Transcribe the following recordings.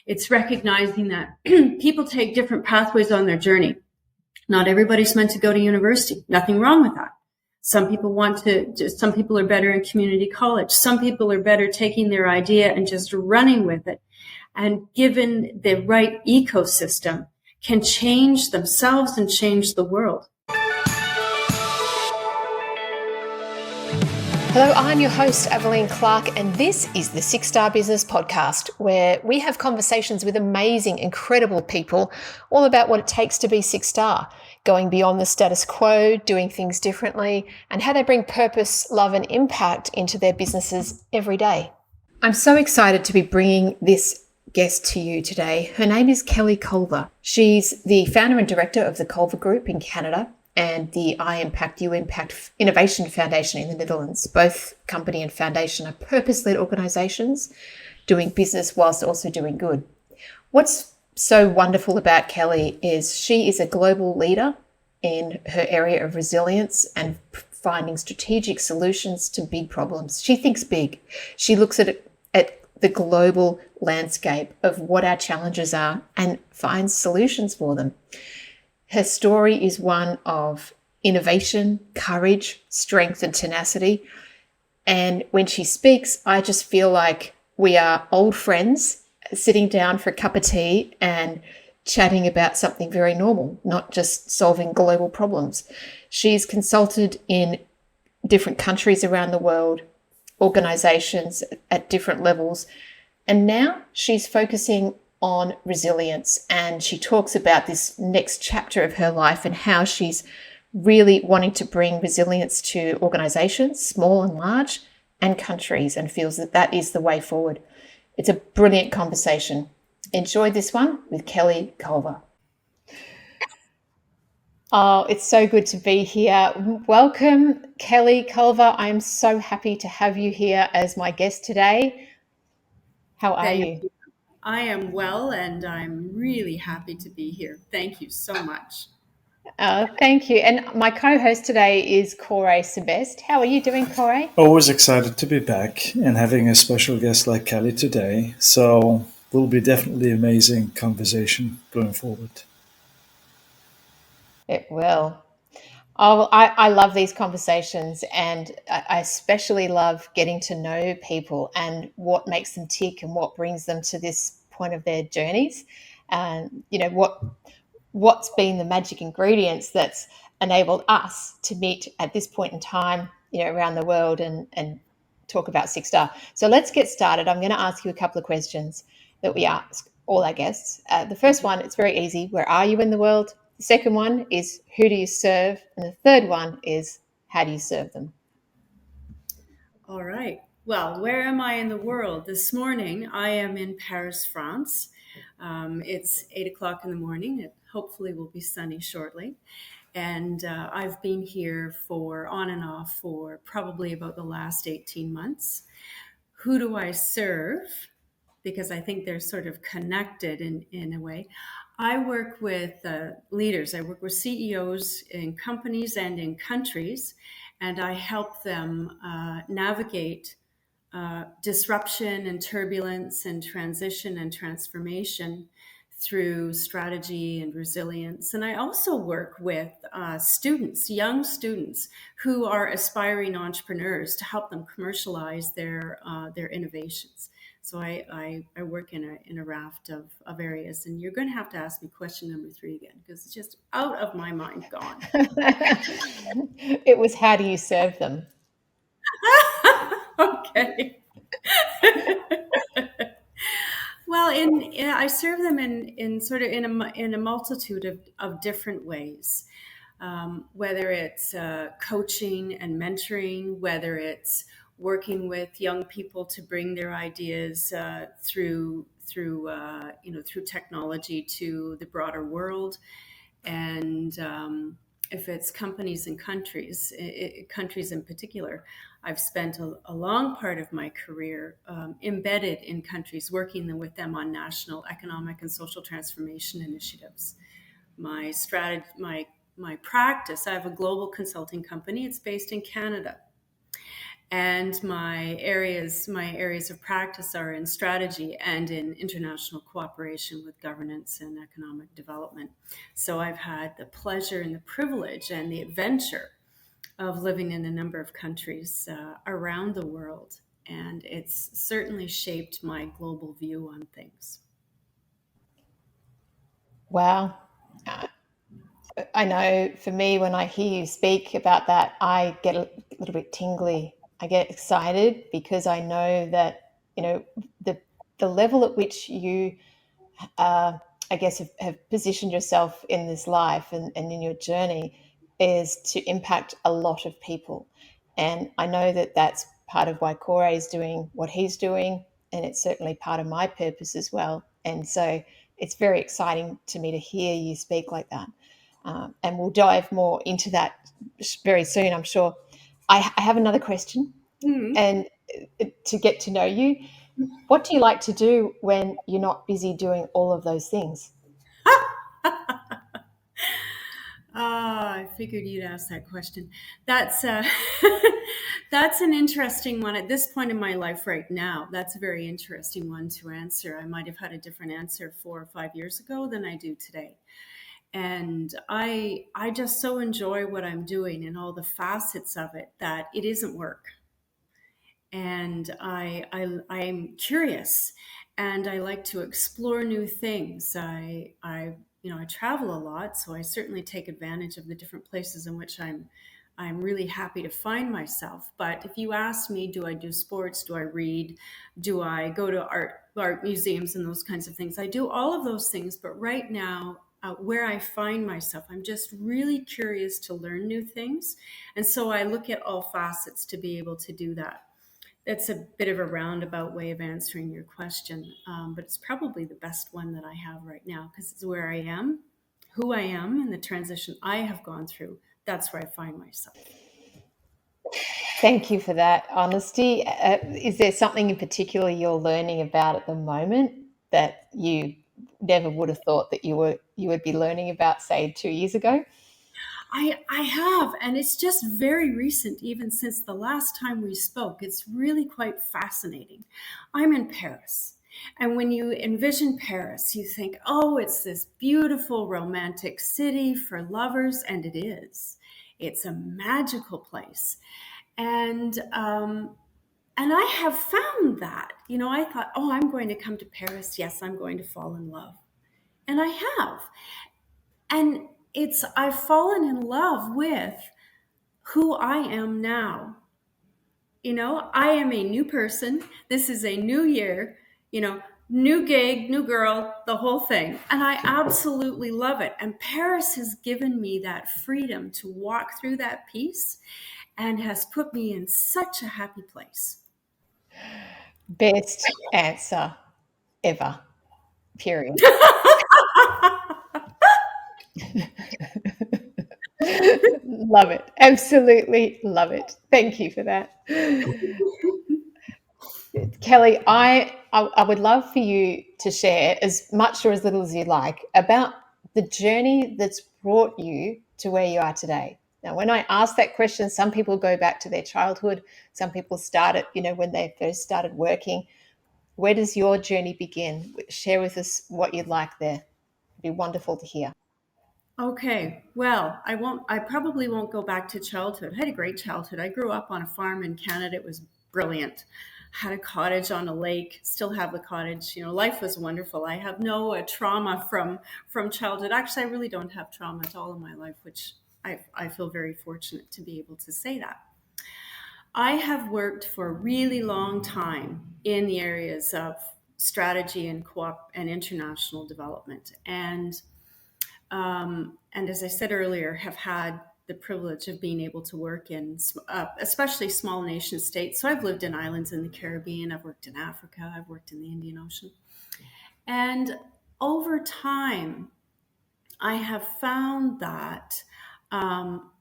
It's recognizing that people take different pathways on their journey. Not everybody's meant to go to university. Nothing wrong with that. Some people some people are better in community college. Some people are better taking their idea and just running with it. And given the right ecosystem, can change themselves and change the world. Hello, I'm your host, Evelyn Clark, and this is the 6-Star Business Podcast, where we have conversations with amazing, incredible people all about what it takes to be 6-star, going beyond the status quo, doing things differently, and how they bring purpose, love, and impact into their businesses every day. I'm so excited to be bringing this guest to you today. Her name is Kelly Culver. She's the founder and director of the Culver Group in Canada and the I Impact, You Impact Innovation Foundation in the Netherlands. Both company and foundation are purpose-led organizations doing business whilst also doing good. What's so wonderful about Kelly is she is a global leader in her area of resilience and finding strategic solutions to big problems. She thinks big. She looks at the global landscape of what our challenges are and finds solutions for them. Her story is one of innovation, courage, strength, and tenacity. And when she speaks, I just feel like we are old friends sitting down for a cup of tea and chatting about something very normal, not just solving global problems. She's consulted in different countries around the world, organizations at different levels. And now she's focusing on resilience, and she talks about this next chapter of her life and how she's really wanting to bring resilience to organizations, small and large, and countries, and feels that that is the way forward. It's a brilliant conversation. Enjoy this one with Kelly Culver. Oh, it's so good to be here. Welcome, Kelly Culver. I am so happy to have you here as my guest today. How are you? I am well, and I'm really happy to be here. Thank you so much. Thank you. And my co-host today is Corey Sebest. How are you doing, Corey? Always excited to be back and having a special guest like Kelly today. So will be definitely amazing conversation going forward. It will. Oh, I love these conversations, and I especially love getting to know people and what makes them tick and what brings them to this point of their journeys. And, what's been the magic ingredients that's enabled us to meet at this point in time, around the world and talk about 6-star. So let's get started. I'm going to ask you a couple of questions that we ask all our guests. The first one, it's very easy. Where are you in the world? The second one is, who do you serve? And the third one is, how do you serve them? All right. Well, where am I in the world? This morning, I am in Paris, France. It's 8 o'clock in the morning. It hopefully will be sunny shortly. And I've been here on and off for probably about the last 18 months. Who do I serve? Because I think they're sort of connected in a way. I work with leaders. I work with CEOs in companies and in countries, and I help them navigate disruption and turbulence and transition and transformation through strategy and resilience. And I also work with students, young students who are aspiring entrepreneurs, to help them commercialize their innovations. So I work in a raft of areas, and you're going to have to ask me question number 3 again, because it's just out of my mind, gone. It was, how do you serve them? Okay. Well, I serve them in a multitude of different ways. Whether it's coaching and mentoring, whether it's working with young people to bring their ideas through technology to the broader world, and if it's companies and countries, countries in particular. I've spent a long part of my career embedded in countries, working with them on national economic and social transformation initiatives. My strategy, my practice, I have a global consulting company. It's based in Canada. And my areas of practice are in strategy and in international cooperation with governance and economic development. So I've had the pleasure and the privilege and the adventure of living in a number of countries around the world. And it's certainly shaped my global view on things. Wow. I know for me, when I hear you speak about that, I get a little bit tingly. I get excited because I know that, the level at which you, I guess, have positioned yourself in this life and in your journey is to impact a lot of people. And I know that that's part of why Corey is doing what he's doing. And it's certainly part of my purpose as well. And so it's very exciting to me to hear you speak like that. And we'll dive more into that very soon, I'm sure. I have another question, Mhm. and to get to know you, what do you like to do when you're not busy doing all of those things? Ah, I figured you'd ask that question. That's that's an interesting one at this point in my life right now. That's a very interesting one to answer. I might have had a different answer 4 or 5 years ago than I do today. And I just so enjoy what I'm doing and all the facets of it that it isn't work. And I'm curious, and I like to explore new things. I travel a lot, so I certainly take advantage of the different places in which I'm really happy to find myself. But if you ask me, do I do sports? Do I read? Do I go to art museums and those kinds of things? I do all of those things, but right now, where I find myself, I'm just really curious to learn new things, and so I look at all facets to be able to do that. That's a bit of a roundabout way of answering your question, but it's probably the best one that I have right now because it's where I am, who I am, and the transition I have gone through. That's where I find myself. Thank you for that honesty. Is there something in particular you're learning about at the moment that you never would have thought that you would be learning about, say, 2 years ago? I have, and it's just very recent, even since the last time we spoke. It's really quite fascinating. I'm in Paris. And when you envision Paris, you think, oh, it's this beautiful romantic city for lovers, and it is. It's a magical place. And and I have found that. I thought, oh, I'm going to come to Paris. Yes, I'm going to fall in love. And I have. And I've fallen in love with who I am now. I am a new person. This is a new year, new gig, new girl, the whole thing. And I absolutely love it. And Paris has given me that freedom to walk through that piece and has put me in such a happy place. Best answer ever, period. Love it. Absolutely love it. Thank you for that. Kelly, I would love for you to share as much or as little as you like about the journey that's brought you to where you are today. Now, when I ask that question, some people go back to their childhood. Some people start it, when they first started working. Where does your journey begin? Share with us what you'd like there. It'd be wonderful to hear. Okay, well, I probably won't go back to childhood. I had a great childhood. I grew up on a farm in Canada. It was brilliant. Had a cottage on a lake, still have the cottage. Life was wonderful. I have no trauma from childhood. Actually, I really don't have trauma at all in my life, which I feel very fortunate to be able to say that. I have worked for a really long time in the areas of strategy and co-op and international development. And as I said earlier, have had the privilege of being able to work in especially small nation states. So I've lived in islands in the Caribbean, I've worked in Africa, I've worked in the Indian Ocean. And over time, I have found that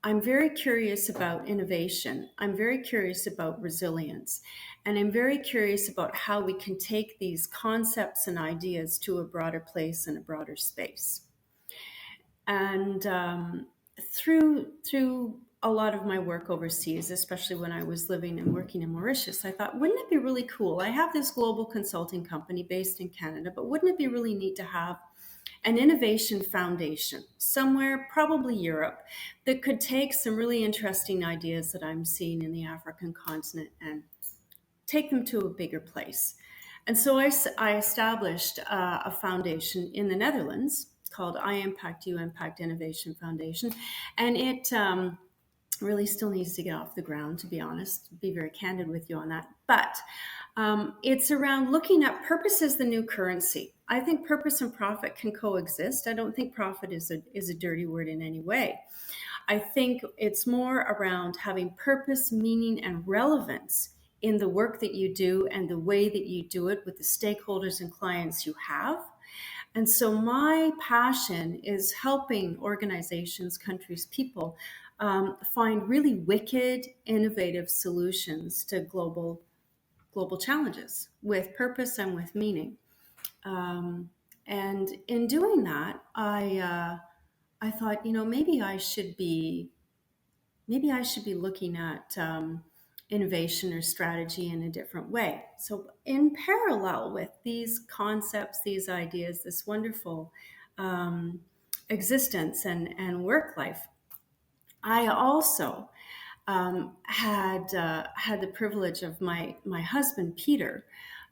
I'm very curious about innovation. I'm very curious about resilience. And I'm very curious about how we can take these concepts and ideas to a broader place and a broader space. And through a lot of my work overseas, especially when I was living and working in Mauritius, I thought, wouldn't it be really cool? I have this global consulting company based in Canada, but wouldn't it be really neat to have an innovation foundation somewhere, probably Europe, that could take some really interesting ideas that I'm seeing in the African continent and take them to a bigger place. And so I established a foundation in the Netherlands called I Impact You Impact Innovation Foundation. And it really still needs to get off the ground, to be honest, be very candid with you on that. But it's around looking at purpose as the new currency. I think purpose and profit can coexist. I don't think profit is a dirty word in any way. I think it's more around having purpose, meaning, and relevance in the work that you do and the way that you do it with the stakeholders and clients you have. And so my passion is helping organizations, countries, people find really wicked, innovative solutions to global challenges with purpose and with meaning. And in doing that, I thought, maybe I should be looking at innovation or strategy in a different way. So in parallel with these concepts, these ideas, this wonderful existence and work life, I also had the privilege of my husband Peter,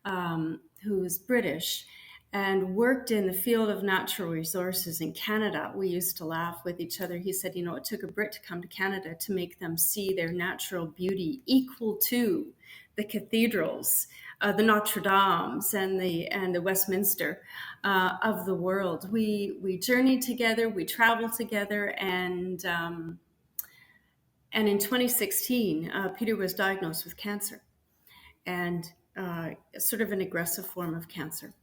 who is British and worked in the field of natural resources in Canada. We used to laugh with each other. He said, it took a Brit to come to Canada to make them see their natural beauty equal to the cathedrals, the Notre Dames and the Westminster of the world. We journeyed together, we traveled together, and in 2016, Peter was diagnosed with cancer, and sort of an aggressive form of cancer.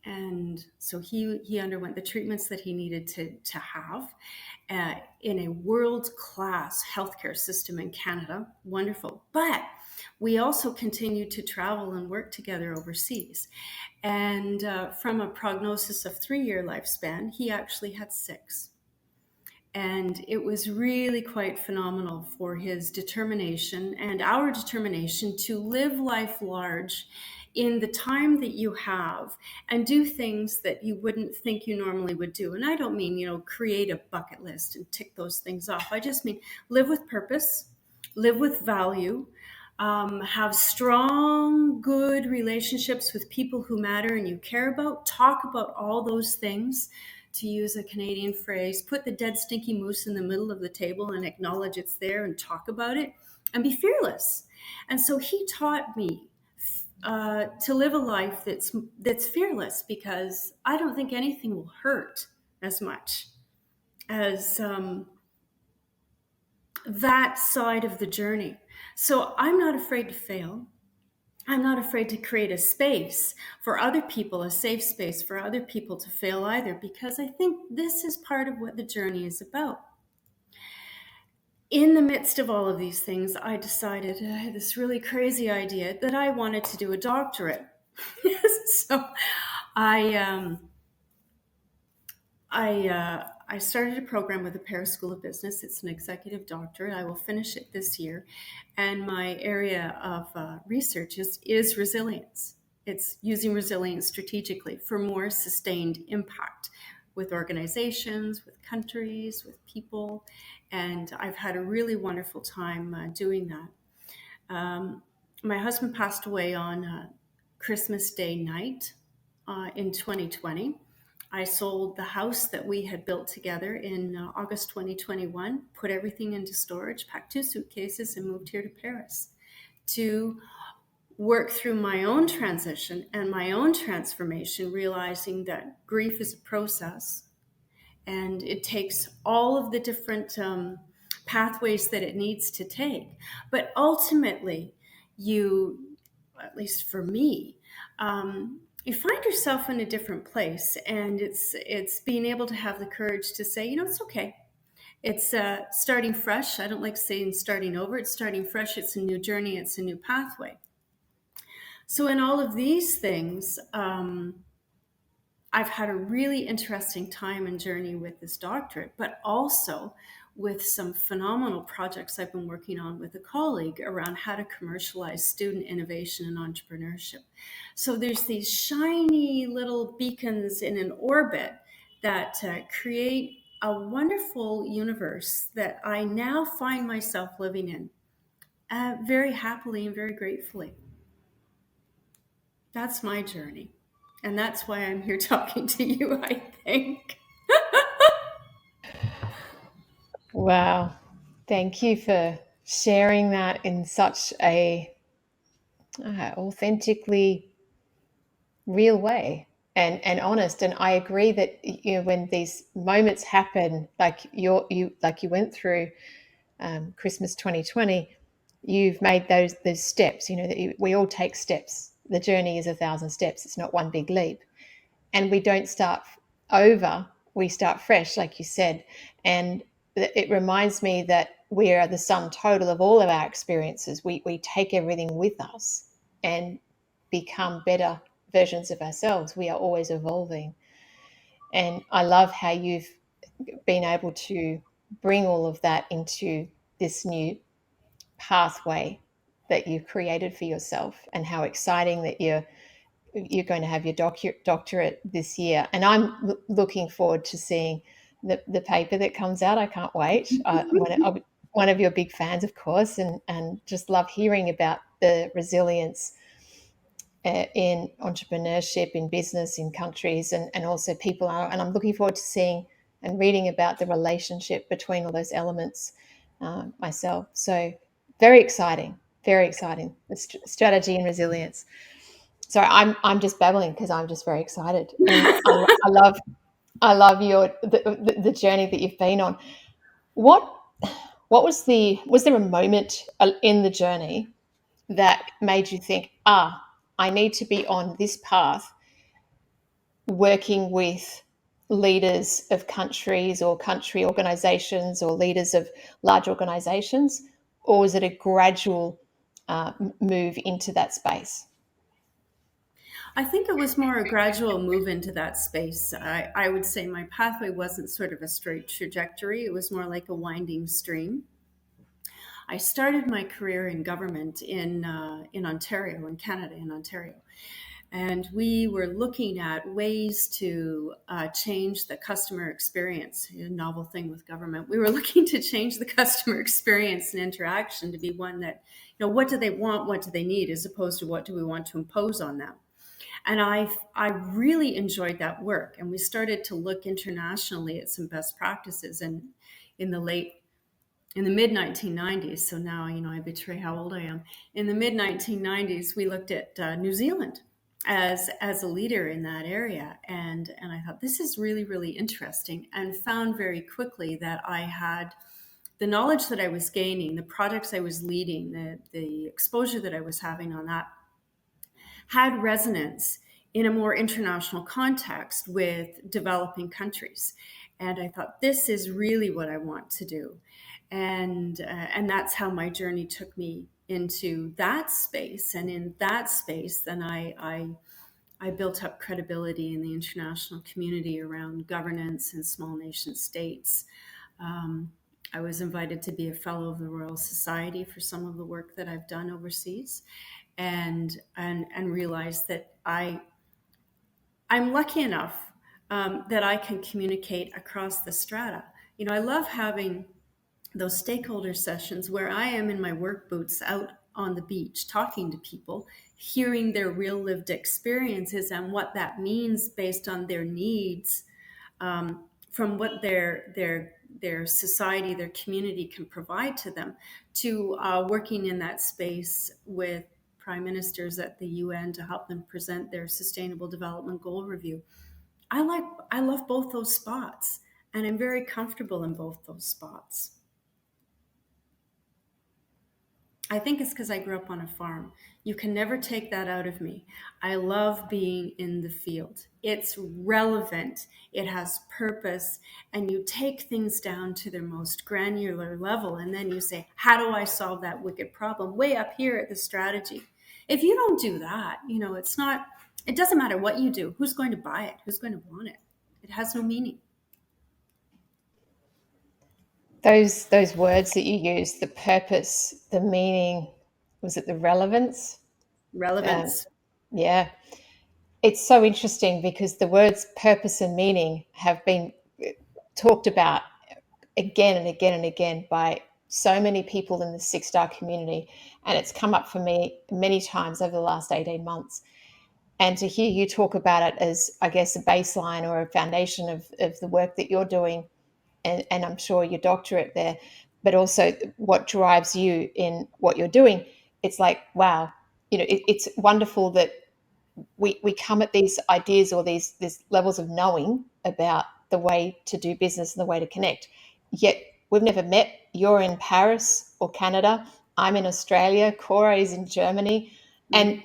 And so he underwent the treatments that he needed to have in a world-class healthcare system in Canada. Wonderful. But we also continued to travel and work together overseas. And from a prognosis of 3-year lifespan, he actually had 6. And it was really quite phenomenal for his determination and our determination to live life large in the time that you have and do things that you wouldn't think you normally would do. And I don't mean, create a bucket list and tick those things off. I just mean live with purpose, live with value, have strong, good relationships with people who matter and you care about, talk about all those things. To use a Canadian phrase, put the dead stinky moose in the middle of the table and acknowledge it's there and talk about it and be fearless. And so he taught me to live a life that's fearless, because I don't think anything will hurt as much as that side of the journey. So I'm not afraid to fail. I'm not afraid to create a space for other people, a safe space for other people to fail either, because I think this is part of what the journey is about. In the midst of all of these things, I decided I had this really crazy idea that I wanted to do a doctorate. So I started a program with the Paris School of Business. It's an executive doctorate. I will finish it this year. And my area of research is resilience. It's using resilience strategically for more sustained impact with organizations, with countries, with people. And I've had a really wonderful time doing that. My husband passed away on Christmas Day night in 2020. I sold the house that we had built together in August 2021, put everything into storage, packed 2 suitcases, and moved here to Paris to work through my own transition and my own transformation, realizing that grief is a process and it takes all of the different pathways that it needs to take. But ultimately, at least for me, you find yourself in a different place, and it's being able to have the courage to say, it's okay. It's starting fresh. I don't like saying starting over. It's starting fresh. It's a new journey. It's a new pathway. So in all of these things, I've had a really interesting time and journey with this doctorate, but also with some phenomenal projects I've been working on with a colleague around how to commercialize student innovation and entrepreneurship. So there's these shiny little beacons in an orbit that create a wonderful universe that I now find myself living in very happily and very gratefully. That's my journey. And that's why I'm here talking to you, I think. Wow. Thank you for sharing that in such a authentically real way and honest. And I agree that when these moments happen, like you went through Christmas 2020, you've made those steps. That we all take steps. The journey is 1,000 steps. It's not one big leap, and we don't start over. We start fresh, like you said, and it reminds me that we are the sum total of all of our experiences. We take everything with us and become better versions of ourselves. We are always evolving. And I love how you've been able to bring all of that into this new pathway that you've created for yourself, and how exciting that you're going to have your doctorate this year. And I'm looking forward to seeing the paper that comes out. I can't wait. I'm one of your big fans, of course, and just love hearing about the resilience in entrepreneurship, in business, in countries, and also people are. And I'm looking forward to seeing and reading about the relationship between all those elements myself. So very exciting, very exciting. The strategy and resilience. Sorry, I'm just babbling because I'm just very excited, and I love the journey that you've been on. What was there a moment in the journey that made you think, I need to be on this path, working with leaders of countries or country organizations or leaders of large organizations? Or was it a gradual move into that space? I think it was more a gradual move into that space. I would say my pathway wasn't sort of a straight trajectory, it was more like a winding stream. I started my career in government in Ontario, in Canada, in Ontario. And we were looking at ways to change the customer experience. A novel thing with government. We were looking to change the customer experience and interaction to be one that, what do they want, what do they need, as opposed to what do we want to impose on them. And I really enjoyed that work. And we started to look internationally at some best practices. And in the mid 1990s, so now I betray how old I am. In the mid 1990s, we looked at New Zealand as a leader in that area, and I thought this is really, really interesting, and found very quickly that I had the knowledge that I was gaining, the projects I was leading, the exposure that I was having on that had resonance in a more international context with developing countries. And I thought, this is really what I want to do. And that's how my journey took me into that space. And in that space, then I built up credibility in the international community around governance and small nation states. I was invited to be a fellow of the Royal Society for some of the work that I've done overseas, and realized that I'm lucky enough that I can communicate across the strata. I love having those stakeholder sessions where I am in my work boots out on the beach talking to people, hearing their real lived experiences and what that means based on their needs, from what their society, their community can provide to them, to working in that space with prime ministers at the UN to help them present their Sustainable Development Goal Review. I love both those spots, and I'm very comfortable in both those spots. I think it's because I grew up on a farm. You can never take that out of me. I love being in the field. It's relevant, it has purpose, and you take things down to their most granular level, and then you say, how do I solve that wicked problem way up here at the strategy? If you don't do that, it doesn't matter what you do. Who's going to buy it? Who's going to want it? It has no meaning. Those words that you use, the purpose, the meaning, was it the relevance? Um, Relevance. yeah, it's so interesting because the words purpose and meaning have been talked about again and again and again by so many people in the Six Star community. And it's come up for me many times over the last 18 months. And to hear you talk about it as, I guess, a baseline or a foundation of the work that you're doing, and I'm sure your doctorate there, but also what drives you in what you're doing, it's like, wow, it's wonderful that we come at these ideas or these levels of knowing about the way to do business and the way to connect. Yet we've never met. You're in Paris or Canada. I'm in Australia. Cora is in Germany, and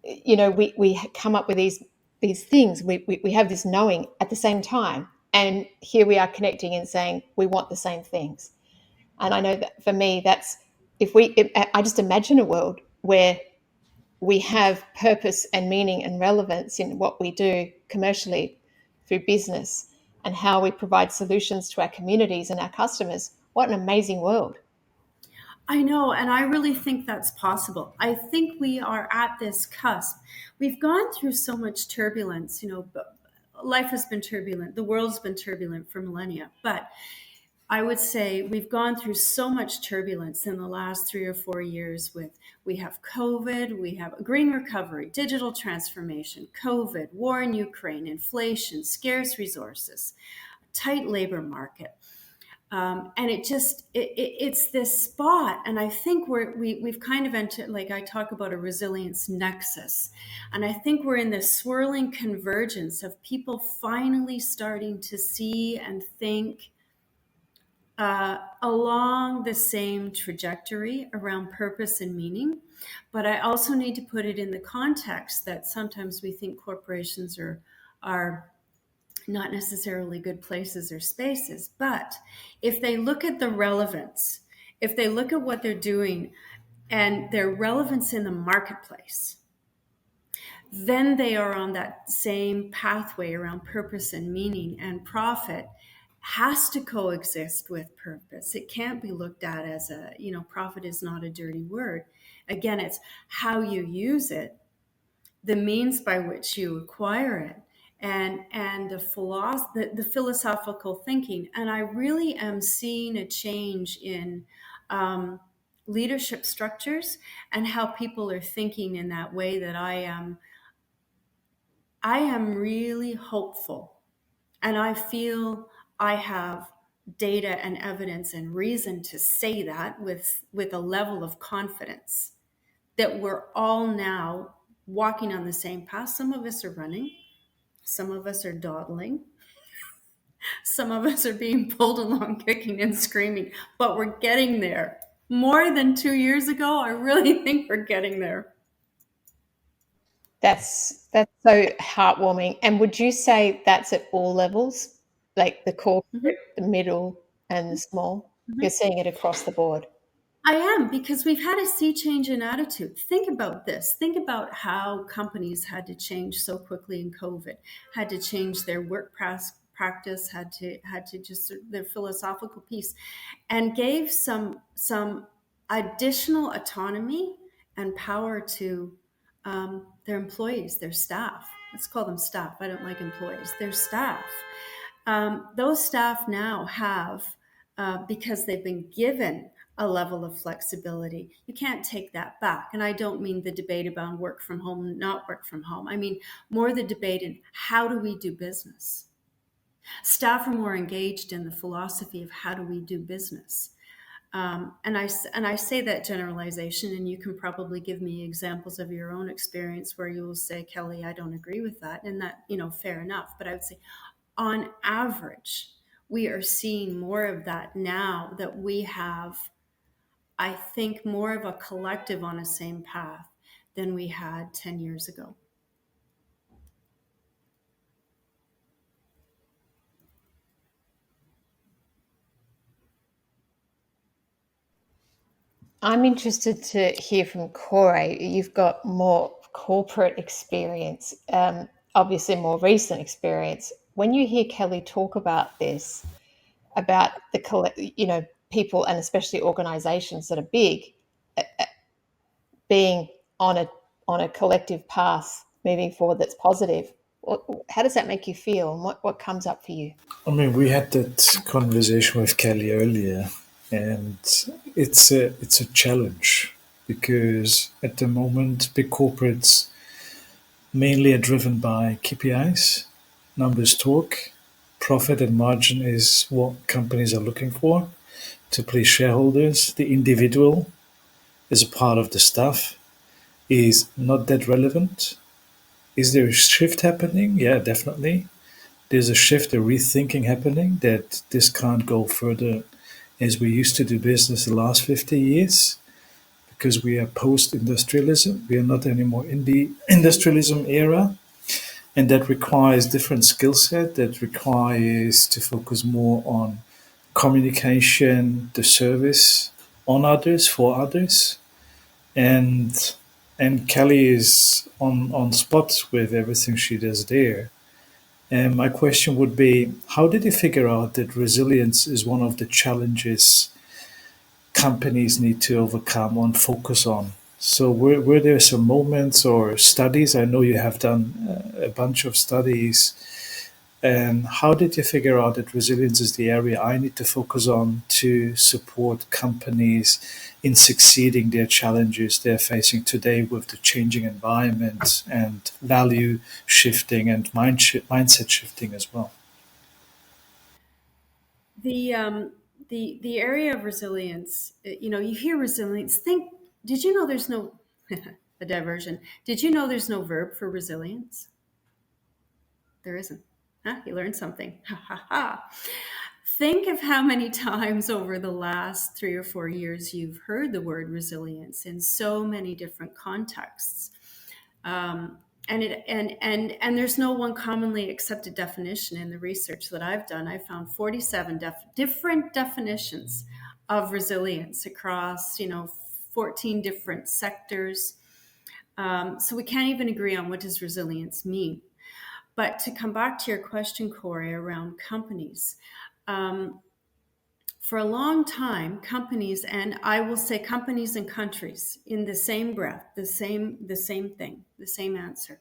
we come up with these things. We have this knowing at the same time, and here we are connecting and saying we want the same things. And I know that for me, that's I just imagine a world where we have purpose and meaning and relevance in what we do commercially through business and how we provide solutions to our communities and our customers. What an amazing world. I know, and I really think that's possible. I think we are at this cusp. We've gone through so much turbulence, but life has been turbulent. The world's been turbulent for millennia. But I would say we've gone through so much turbulence in the last 3 or 4 years with we have COVID, we have a green recovery, digital transformation, COVID, war in Ukraine, inflation, scarce resources, tight labor market. And it's this spot, and I think we've kind of entered, like I talk about a resilience nexus, and I think we're in this swirling convergence of people finally starting to see and think along the same trajectory around purpose and meaning. But I also need to put it in the context that sometimes we think corporations are not necessarily good places or spaces. But if they look at the relevance, if they look at what they're doing and their relevance in the marketplace, then they are on that same pathway around purpose and meaning, and profit has to coexist with purpose. It can't be looked at as profit is not a dirty word. Again, it's how you use it, the means by which you acquire it, and the philosophical thinking. And I really am seeing a change in leadership structures and how people are thinking in that way that I am really hopeful, and I feel I have data and evidence and reason to say that with a level of confidence that we're all now walking on the same path. Some of us are running, some of us are dawdling, some of us are being pulled along kicking and screaming, but we're getting there. More than 2 years ago, I really think we're getting there. That's so heartwarming. And would you say that's at all levels, like the Mhm. corporate, the middle, and the small? You're seeing it across the board. I am, because we've had a sea change in attitude. Think about this. Think about how companies had to change so quickly in COVID, had to change their practice, had to just their philosophical piece, and gave some additional autonomy and power to their employees, their staff. Let's call them staff. I don't like employees. Their staff. Those staff now have, because they've been given a level of flexibility. You can't take that back. And I don't mean the debate about work from home, not work from home. I mean more the debate in how do we do business? Staff are more engaged in the philosophy of how do we do business. And I say that generalization, and you can probably give me examples of your own experience where you will say, Kelly, I don't agree with that. And that, fair enough. But I would say on average, we are seeing more of that now that we have, I think, more of a collective on a same path than we had 10 years ago. I'm interested to hear from Corey. You've got more corporate experience, obviously more recent experience. When you hear Kelly talk about this, about people and especially organizations that are big being on a collective path moving forward that's positive. How does that make you feel? And what comes up for you? I mean, we had that conversation with Kelly earlier, and it's a challenge because at the moment, big corporates mainly are driven by KPIs, numbers talk, profit and margin is what companies are looking for to please shareholders. The individual is a part of the stuff is not that relevant. Is there a shift happening? Yeah, definitely. There's a shift, a rethinking happening that this can't go further as we used to do business the last 50 years because we are post industrialism. We are not anymore in the industrialism era. And that requires different skill set, that requires to focus more on communication, the service on others, for others. And and Kelly is on spot with everything she does there. And my question would be, how did you figure out that resilience is one of the challenges companies need to overcome and focus on? So were there some moments or studies? I know you have done a bunch of studies. And how did you figure out that resilience is the area I need to focus on to support companies in succeeding their challenges they're facing today with the changing environment and value shifting and mindset shifting as well? The area of resilience, you hear resilience, think, did you know there's no, a diversion, did you know there's no verb for resilience? There isn't. Huh? You learned something. Ha ha ha. Think of how many times over the last 3 or 4 years you've heard the word resilience in so many different contexts. And there's no one commonly accepted definition in the research that I've done. I found 47 different definitions of resilience across 14 different sectors. So we can't even agree on what does resilience mean. But to come back to your question, Corey, around companies, for a long time, companies, and I will say companies and countries in the same breath, the same thing, the same answer.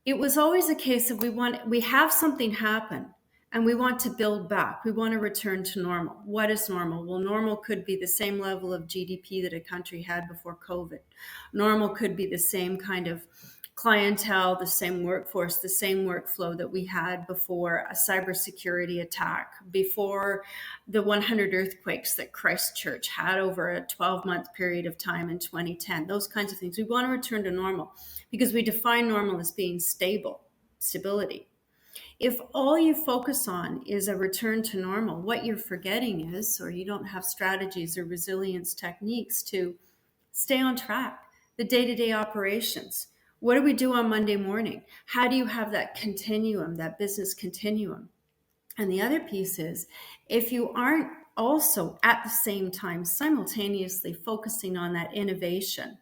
It was always a case of we have something happen and we want to build back. We want to return to normal. What is normal? Well, normal could be the same level of GDP that a country had before COVID. Normal could be the same kind of clientele, the same workforce, the same workflow that we had before a cybersecurity attack, before the 100 earthquakes that Christchurch had over a 12-month period of time in 2010, those kinds of things. We want to return to normal because we define normal as being stability. If all you focus on is a return to normal, what you're forgetting is, or you don't have strategies or resilience techniques to stay on track, the day-to-day operations. What do we do on Monday morning? How do you have that continuum, that business continuum? And the other piece is, if you aren't also at the same time simultaneously focusing on that innovation,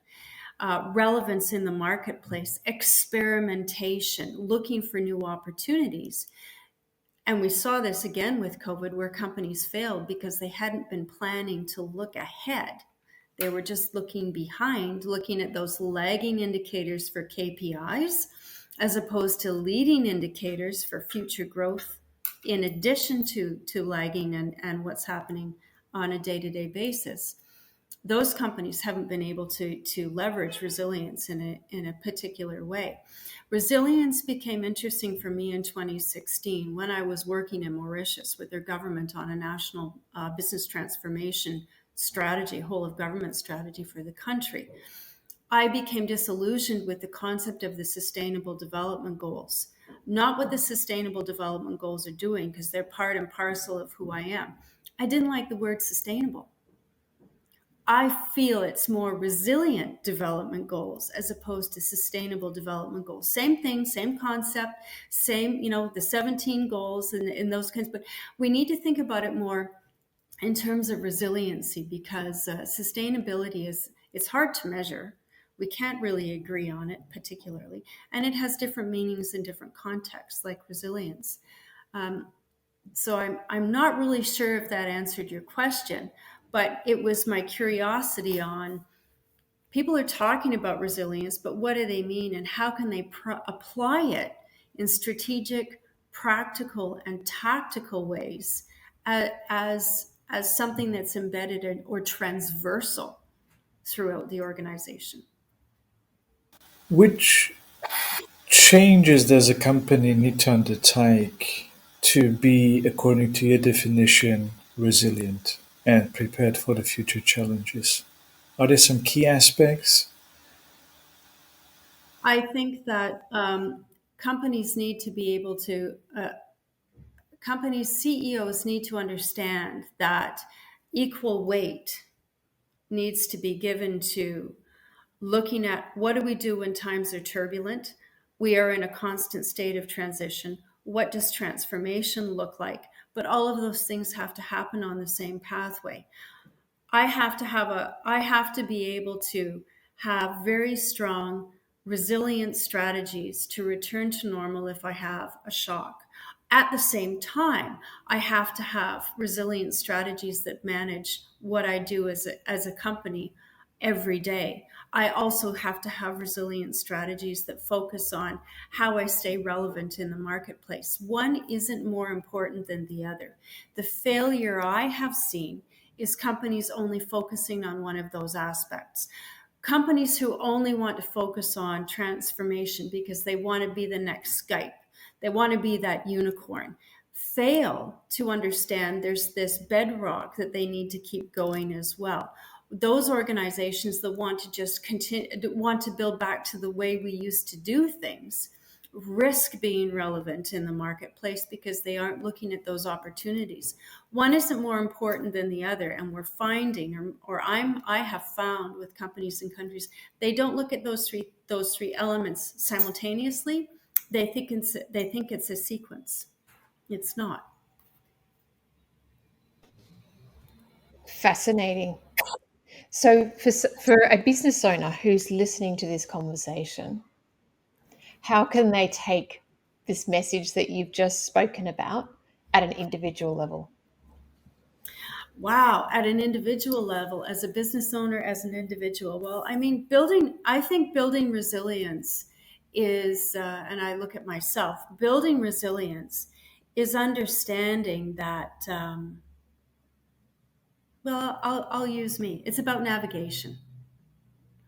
relevance in the marketplace, experimentation, looking for new opportunities. And we saw this again with COVID, where companies failed because they hadn't been planning to look ahead. They were just looking behind, looking at those lagging indicators for KPIs, as opposed to leading indicators for future growth, in addition to lagging and what's happening on a day-to-day basis. Those companies haven't been able to leverage resilience in a particular way. Resilience became interesting for me in 2016 when I was working in Mauritius with their government on a national business transformation strategy, whole of government strategy for the country. I became disillusioned with the concept of the Sustainable Development Goals, not what the Sustainable Development Goals are doing, because they're part and parcel of who I am. I didn't like the word sustainable. I feel it's more resilient development goals as opposed to sustainable development goals. Same thing, same concept, same, the 17 goals and those kinds, but we need to think about it more in terms of resiliency, because sustainability it's hard to measure. We can't really agree on it particularly, and it has different meanings in different contexts, like resilience. So I'm not really sure if that answered your question, but it was my curiosity on people are talking about resilience, but what do they mean and how can they apply it in strategic, practical, and tactical ways as something that's embedded in, or transversal throughout the organization? Which changes does a company need to undertake to be, according to your definition, resilient and prepared for the future challenges? Are there some key aspects? I think that companies need to be able to, companies, CEOs need to understand that equal weight needs to be given to looking at what do we do when times are turbulent? We are in a constant state of transition. What does transformation look like? But all of those things have to happen on the same pathway. I have to be able to have very strong, resilient strategies to return to normal if I have a shock. At the same time, I have to have resilient strategies that manage what I do as a company every day. I also have to have resilient strategies that focus on how I stay relevant in the marketplace. One isn't more important than the other. The failure I have seen is companies only focusing on one of those aspects. Companies who only want to focus on transformation because they want to be the next Skype, they want to be that unicorn, fail to understand there's this bedrock that they need to keep going as well. Those organizations that want to just continue, want to build back to the way we used to do things, risk being relevant in the marketplace because they aren't looking at those opportunities. One isn't more important than the other, and we're finding, I have found with companies and countries, they don't look at those three elements simultaneously. They think it's a sequence. It's not. Fascinating. So, for a business owner who's listening to this conversation, how can they take this message that you've just spoken about at an individual level? Wow, at an individual level, as a business owner, as an individual, well, I mean, I think building resilience is, and I look at myself, building resilience is understanding that, well, I'll use me. It's about navigation.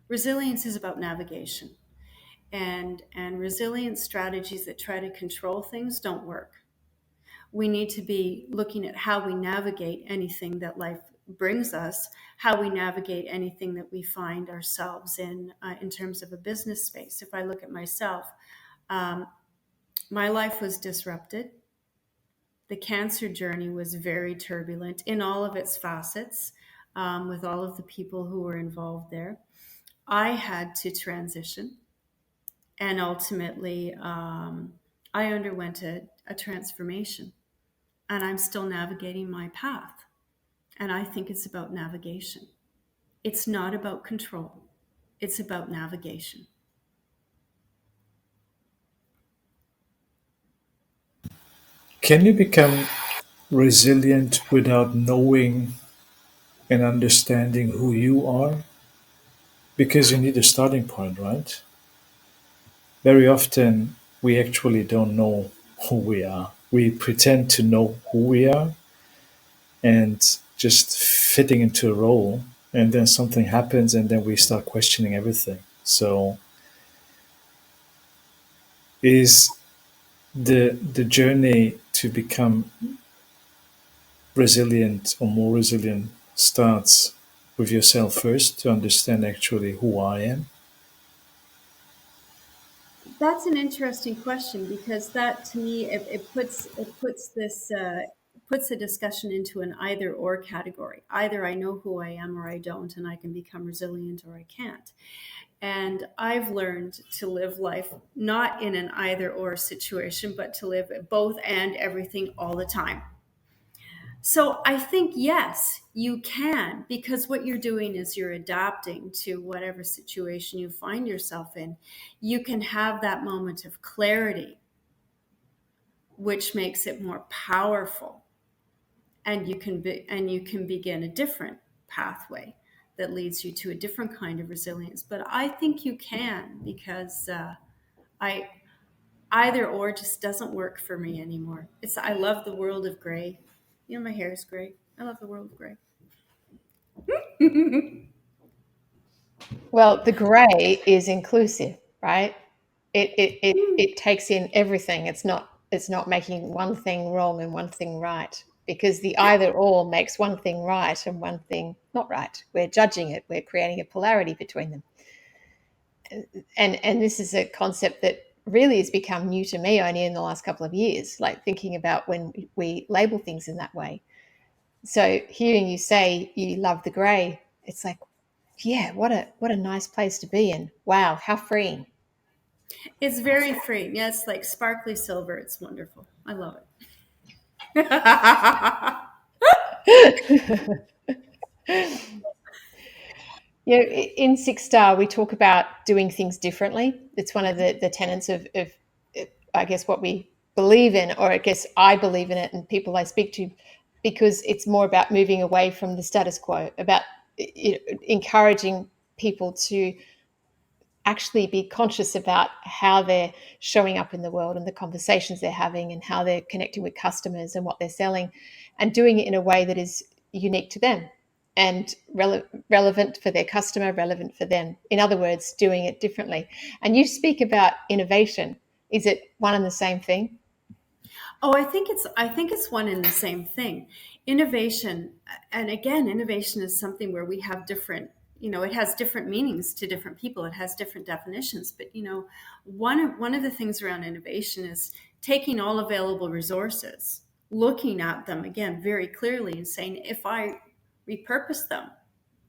Resilience is about navigation. And resilient strategies that try to control things don't work. We need to be looking at how we navigate anything that life brings us, how we navigate anything that we find ourselves in terms of a business space. If I look at myself, um, my life was disrupted. The cancer journey was very turbulent in all of its facets, with all of the people who were involved there. I had to transition, and ultimately, I underwent a transformation, and I'm still navigating my path. And I think it's about navigation. It's not about control, it's about navigation. Can you become resilient without knowing and understanding who you are? Because you need a starting point, right? Very often, we actually don't know who we are. We pretend to know who we are and just fitting into a role, and then something happens, and then we start questioning everything. So, is the journey to become resilient or more resilient starts with yourself first to understand actually who I am? That's an interesting question because that to me it puts this puts a discussion into an either or category. Either I know who I am or I don't, and I can become resilient, or I can't. And I've learned to live life not in an either or situation, but to live both and everything all the time. So I think, yes, you can, because what you're doing is you're adapting to whatever situation you find yourself in. You can have that moment of clarity which makes it more powerful. And you can begin a different pathway that leads you to a different kind of resilience. But I think you can, because I either or just doesn't work for me anymore. I love the world of gray. You know, my hair is gray. I love the world of gray. Well, the grey is inclusive, right? It takes in everything. It's not making one thing wrong and one thing right, because the either or makes one thing right and one thing not right. We're judging it. We're creating a polarity between them. And this is a concept that really has become new to me only in the last couple of years, like thinking about when we label things in that way. So hearing you say you love the grey, it's like, yeah, what a nice place to be in. Wow, how freeing. It's very free. Yeah, it's like sparkly silver. It's wonderful. I love it. You know, in Six Star, we talk about doing things differently. It's one of the tenets of, I guess, what we believe in, or I guess I believe in it, and people I speak to, because it's more about moving away from the status quo, about encouraging people to actually be conscious about how they're showing up in the world and the conversations they're having and how they're connecting with customers and what they're selling, and doing it in a way that is unique to them and relevant for their customer, relevant for them. In other words, doing it differently. And you speak about innovation. Is it one and the same thing? Oh, I think it's one and the same thing. Innovation, and again, innovation is something where we have different, it has different meanings to different people. It has different definitions. But one of the things around innovation is taking all available resources, looking at them again very clearly, and saying, if I repurpose them,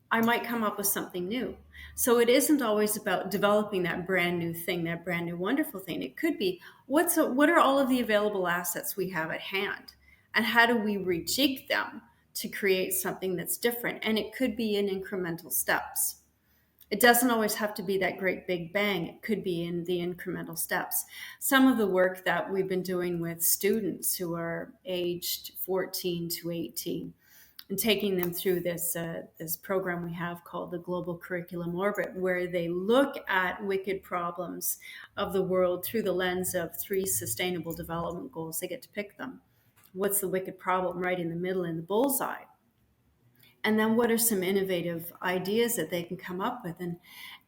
I might come up with something new. So it isn't always about developing that brand new thing, that brand new wonderful thing. It could be, what are all of the available assets we have at hand, and how do we rejig them to create something that's different? And it could be in incremental steps. It doesn't always have to be that great big bang. It could be in the incremental steps. Some of the work that we've been doing with students who are aged 14 to 18, and taking them through this program we have called the Global Curriculum Orbit, where they look at wicked problems of the world through the lens of 3 sustainable development goals. They get to pick them. What's the wicked problem right in the middle, in the bullseye? And then what are some innovative ideas that they can come up with?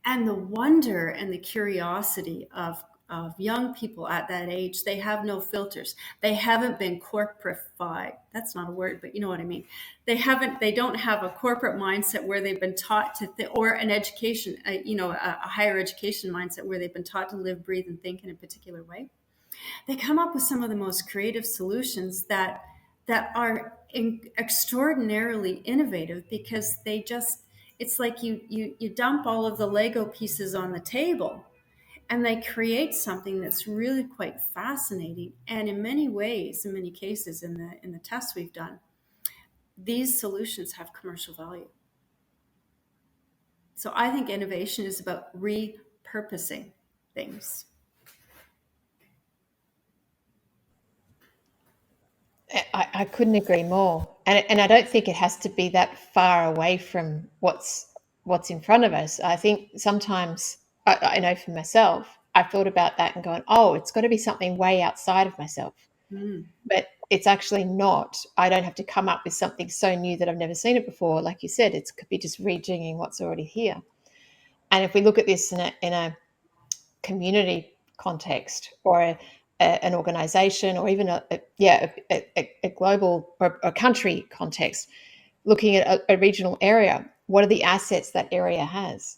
And the wonder and the curiosity of young people at that age, they have no filters. They haven't been corporatified. That's not a word, but you know what I mean. They don't have a corporate mindset where they've been taught to, or an education, a higher education mindset where they've been taught to live, breathe, and think in a particular way. They come up with some of the most creative solutions that are extraordinarily innovative, because it's like you dump all of the Lego pieces on the table, and they create something that's really quite fascinating. And in many ways, in many cases, in the tests we've done, these solutions have commercial value. So I think innovation is about repurposing things. I couldn't agree more, and I don't think it has to be that far away from what's in front of us. I think sometimes I know for myself, I've thought about that and gone, oh, it's got to be something way outside of myself, Mm. but it's actually not. I don't have to come up with something so new that I've never seen it before. Like you said, it could be just rejigging what's already here. And if we look at this in a community context, or an organization, or even a global or a country context, looking at a regional area, what are the assets that area has?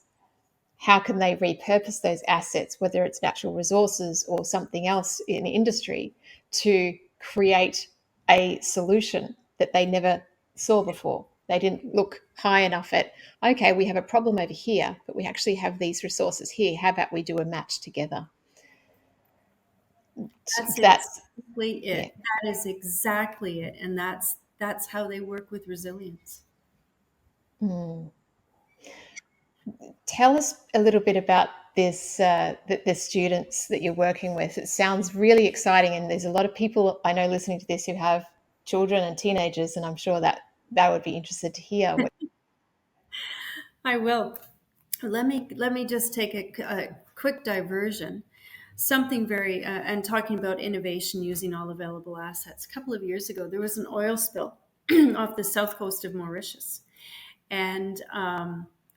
How can they repurpose those assets, whether it's natural resources or something else in industry, to create a solution that they never saw before? They didn't look high enough at, okay, we have a problem over here, but we actually have these resources here. How about we do a match together? That's That's, exactly yeah. it. That is exactly it. And that's how they work with resilience. Mm. Tell us a little bit about this, the students that you're working with. It sounds really exciting, and there's a lot of people I know listening to this who have children and teenagers, and I'm sure that they would be interested to hear what. I will. Let me just take a quick diversion. Something very and talking about innovation using all available assets. A couple of years ago, there was an oil spill off the south coast of Mauritius, and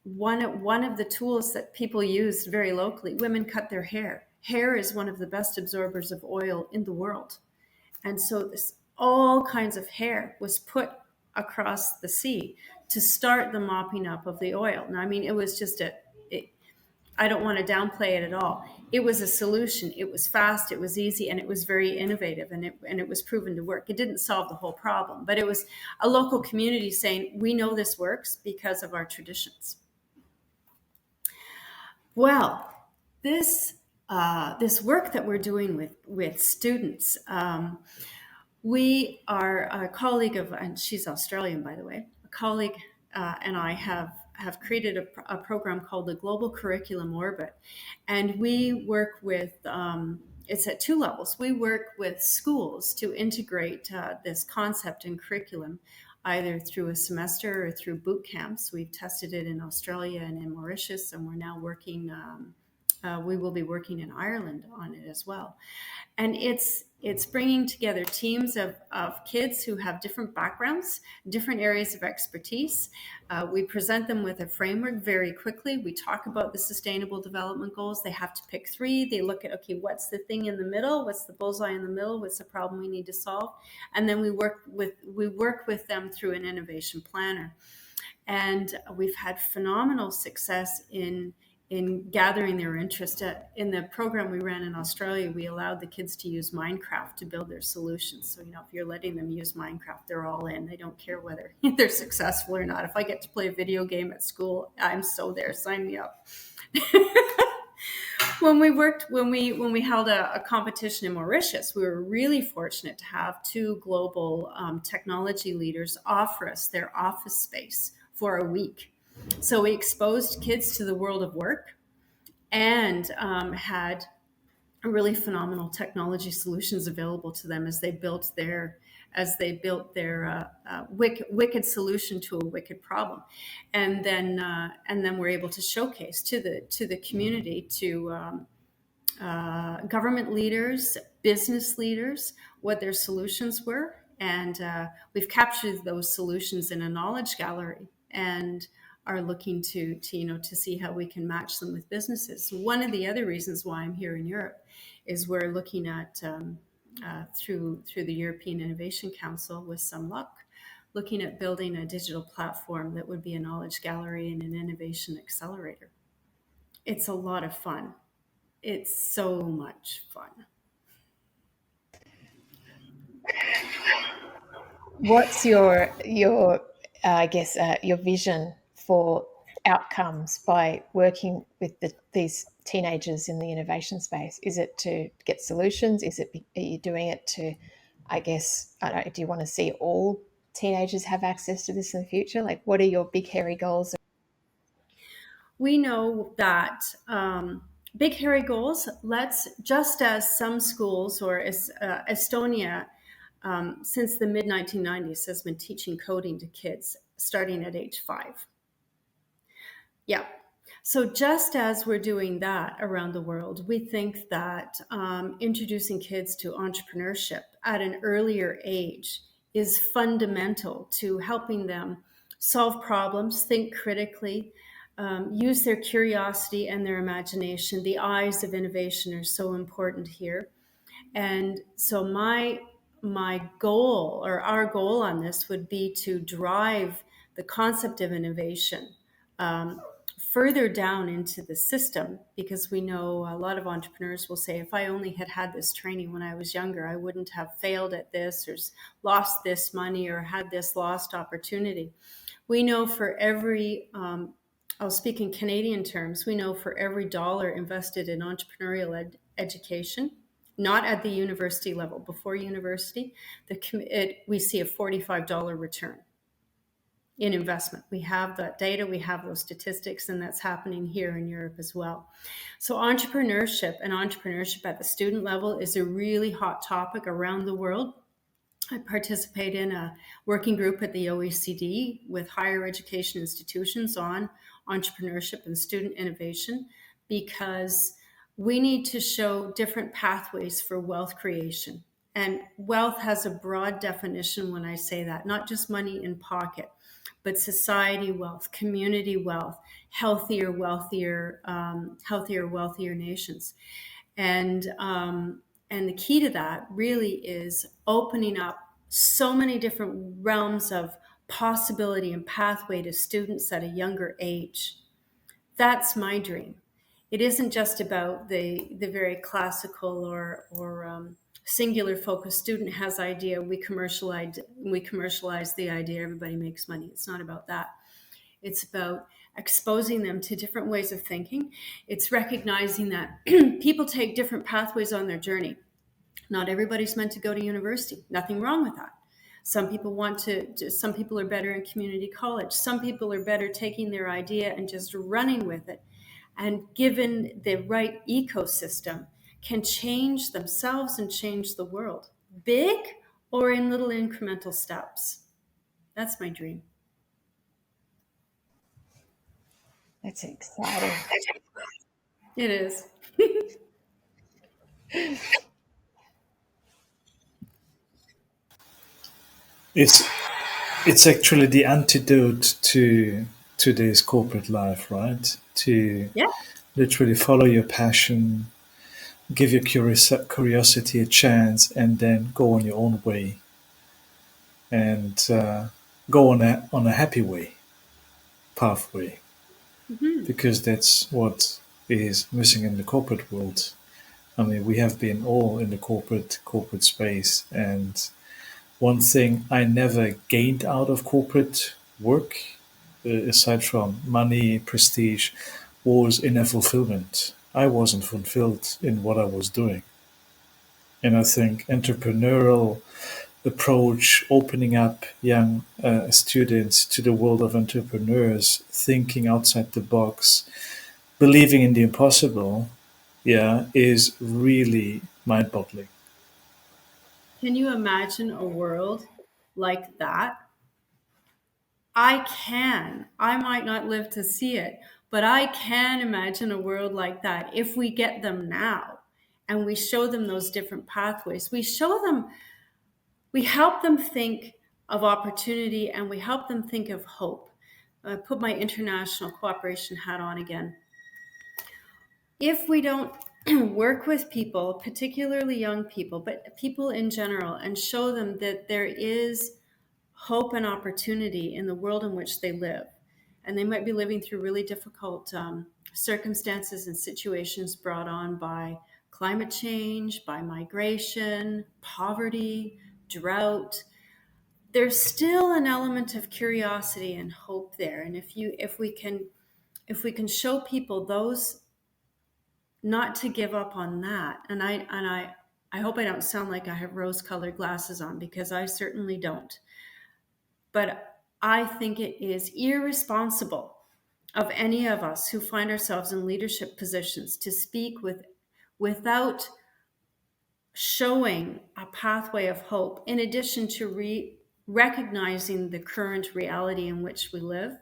one of the tools that people used very locally, women cut their hair. Hair is one of the best absorbers of oil in the world, and so this all kinds of hair was put across the sea to start the mopping up of the oil. Now, I mean, it was just I don't want to downplay it at all. It was a solution. It was fast, it was easy, and it was very innovative, and it was proven to work. It didn't solve the whole problem, but it was a local community saying, we know this works because of our traditions. Well, this work that we're doing with students, we are a colleague of, and she's Australian, by the way, a colleague and I have created a program called the Global Curriculum Orbit. And we work with, it's at two levels. We work with schools to integrate this concept and curriculum, either through a semester or through boot camps. We've tested it in Australia and in Mauritius, and we're now working, we will be working in Ireland on it as well. And it's bringing together teams of kids who have different backgrounds, different areas of expertise. We present them with a framework very quickly. We talk about the Sustainable Development Goals. They have to pick three. They look at, okay, what's the thing in the middle? What's the bullseye in the middle? What's the problem we need to solve? And then we work with them through an innovation planner. And we've had phenomenal success in gathering their interest. In the program we ran in Australia, we allowed the kids to use Minecraft to build their solutions. So, if you're letting them use Minecraft, they're all in. They don't care whether they're successful or not. If I get to play a video game at school, I'm so there. Sign me up. When we held a competition in Mauritius, we were really fortunate to have two global technology leaders offer us their office space for a week. So we exposed kids to the world of work and had really phenomenal technology solutions available to them as they built their wicked solution to a wicked problem, and then we're able to showcase to the community, to government leaders, business leaders, what their solutions were, and we've captured those solutions in a knowledge gallery and are looking to see how we can match them with businesses. One of the other reasons why I'm here in Europe is we're looking at through the European Innovation Council, with some luck, looking at building a digital platform that would be a knowledge gallery and an innovation accelerator. It's a lot of fun. It's so much fun. What's your I guess your vision for outcomes by working with these teenagers in the innovation space? Is it to get solutions? Are you doing it to, I guess, I don't know, do you want to see all teenagers have access to this in the future? Like, what are your big hairy goals? We know that big hairy goals, just as some schools, or Estonia, since the mid 1990s, has been teaching coding to kids starting at age 5. Yeah. So just as we're doing that around the world, we think that introducing kids to entrepreneurship at an earlier age is fundamental to helping them solve problems, think critically, use their curiosity and their imagination. The eyes of innovation are so important here. And so my goal, or our goal on this, would be to drive the concept of innovation further down into the system, because we know a lot of entrepreneurs will say, if I only had this training when I was younger, I wouldn't have failed at this, or lost this money, or had this lost opportunity. We know for every, I'll speak in Canadian terms, we know for every dollar invested in entrepreneurial education, not at the university level, before university, we see a $45 return. in investment. We have that data, we have those statistics, and that's happening here in Europe as well. So entrepreneurship and entrepreneurship at the student level is a really hot topic around the world. I participate in a working group at the OECD with higher education institutions on entrepreneurship and student innovation, because we need to show different pathways for wealth creation. And wealth has a broad definition when I say that, not just money in pocket, but society wealth, community wealth, healthier, wealthier nations. And the key to that really is opening up so many different realms of possibility and pathway to students at a younger age. That's my dream. It isn't just about the very classical or singular focus. Student has idea, we commercialize the idea, everybody makes money. It's not about that. It's about exposing them to different ways of thinking. It's recognizing that people take different pathways on their journey. Not everybody's meant to go to university. Nothing wrong with that. Some people some people are better in community college. Some people are better taking their idea and just running with it. And given the right ecosystem, can change themselves and change the world, big or in little incremental steps. That's my dream. That's exciting. It is. It's actually the antidote to today's corporate life, right? To Yeah. literally follow your passion, give your curiosity a chance, and then go on your own way and go on a happy way, pathway, Mm-hmm. because that's what is missing in the corporate world. I mean, we have been all in the corporate space, and one thing I never gained out of corporate work, aside from money, prestige, was inner fulfillment. I wasn't fulfilled in what I was doing. And I think entrepreneurial approach, opening up young students to the world of entrepreneurs, thinking outside the box, believing in the impossible, yeah, is really mind-boggling. Can you imagine a world like that? I can. I might not live to see it, but I can imagine a world like that if we get them now and we show them those different pathways. We help them think of opportunity and we help them think of hope. I put my international cooperation hat on again. If we don't work with people, particularly young people, but people in general, and show them that there is hope and opportunity in the world in which they live. And they might be living through really difficult circumstances and situations brought on by climate change, by migration, poverty, drought. There's still an element of curiosity and hope there. And if we can show people those, not to give up on that. And I hope I don't sound like I have rose-colored glasses on, because I certainly don't. But I think it is irresponsible of any of us who find ourselves in leadership positions to speak without showing a pathway of hope, in addition to recognizing the current reality in which we live.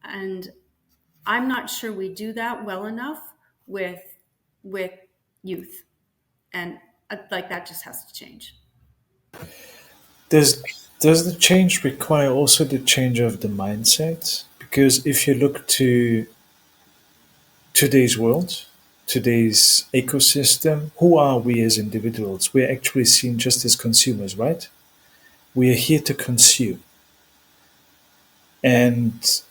And I'm not sure we do that well enough with youth. And like, that just has to change. Does does the change require also the change of the mindset? Because if you look to today's world, today's ecosystem, who are we as individuals? We're actually seen just as consumers, right? We are here to consume. And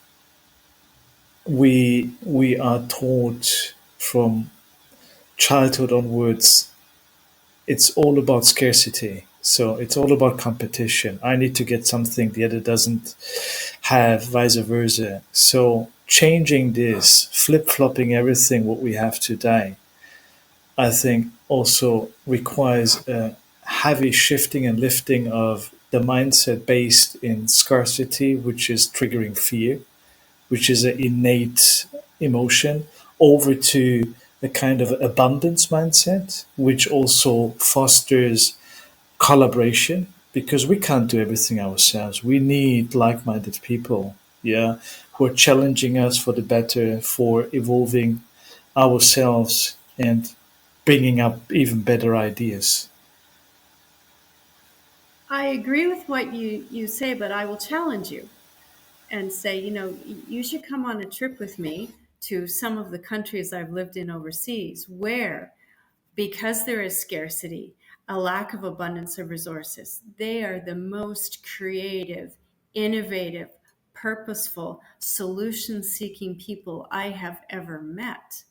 we are taught from childhood onwards, it's all about scarcity. So it's all about competition. I need to get something the other doesn't have, vice versa. So changing this, flip flopping everything what we have today, I think also requires a heavy shifting and lifting of the mindset based in scarcity, which is triggering fear, which is an innate emotion, over to a kind of abundance mindset, which also fosters collaboration, because we can't do everything ourselves. We need like-minded people, yeah, who are challenging us for the better, for evolving ourselves and bringing up even better ideas. I agree with what you say, but I will challenge you and say, you should come on a trip with me to some of the countries I've lived in overseas where, because there is scarcity, a lack of abundance of resources, they are the most creative, innovative, purposeful, solution seeking people I have ever met.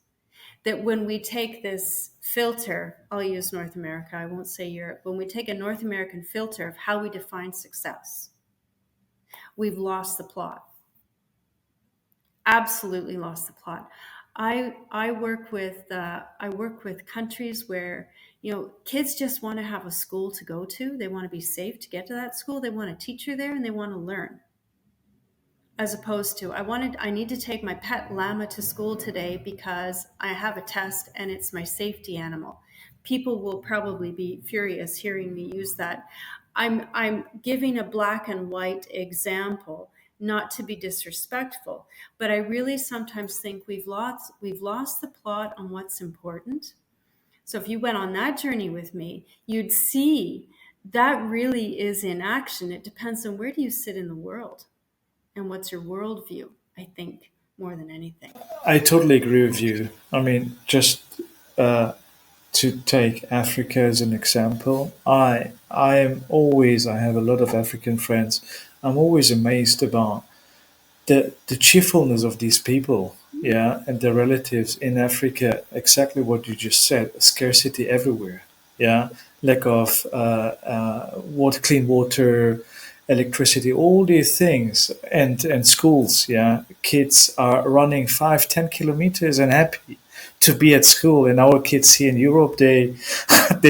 That when we take this filter, I'll use North America, I won't say Europe, when we take a North American filter of how we define success, we've lost the plot. Absolutely lost the plot. I work with countries where kids just want to have a school to go to. They want to be safe to get to that school. They want a teacher there, and they want to learn. As opposed to, I need to take my pet llama to school today because I have a test and it's my safety animal. People will probably be furious hearing me use that. I'm giving a black and white example, not to be disrespectful, but I really sometimes think we've lost the plot on what's important. So if you went on that journey with me, you'd see that really is in action. It depends on where do you sit in the world and what's your worldview, I think, more than anything. I totally agree with you. I mean, just uh, to take Africa as an example, I have a lot of African friends. I'm always amazed about the cheerfulness of these people, yeah, and their relatives in Africa. Exactly what you just said: scarcity everywhere, yeah, lack of clean water, electricity, all these things, and schools, yeah. Kids are running 5, 10 kilometers and happy to be at school, and our kids here in Europe, they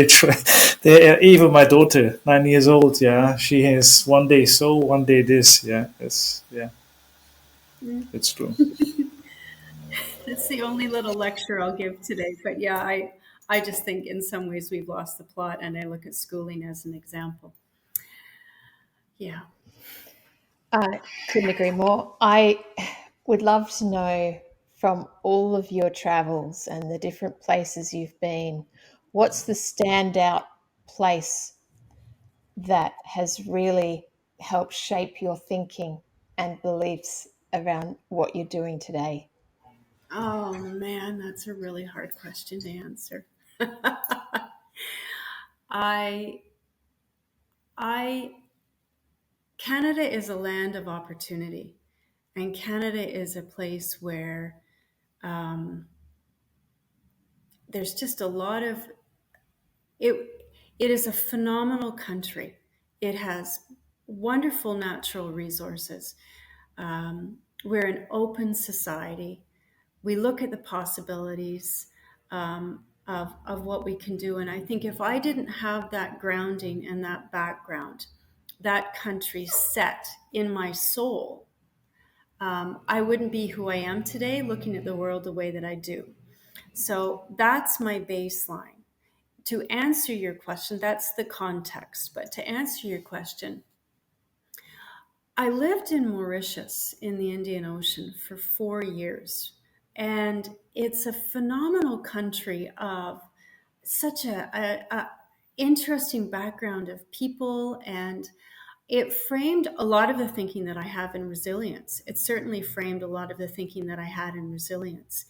try. They even my daughter, 9 years old, yeah, she has one day so, one day this, yeah, Mm. it's true. That's the only little lecture I'll give today. But yeah, I just think in some ways we've lost the plot, and I look at schooling as an example. Yeah. I couldn't agree more. I would love to know from all of your travels and the different places you've been, what's the standout place that has really helped shape your thinking and beliefs around what you're doing today? Oh man, that's a really hard question to answer. I I Canada is a land of opportunity, and Canada is a place where there's just a lot of it. It is a phenomenal country. It has wonderful natural resources. We're an open society. We look at the possibilities of what we can do. And I think if I didn't have that grounding and that background, that country set in my soul, I wouldn't be who I am today looking at the world the way that I do. So that's my baseline. To answer your question, that's the context. But to answer your question, I lived in Mauritius in the Indian Ocean for 4 years. And it's a phenomenal country of such a interesting background of people, and it framed a lot of the thinking that I have in resilience. It certainly framed a lot of the thinking that I had in resilience.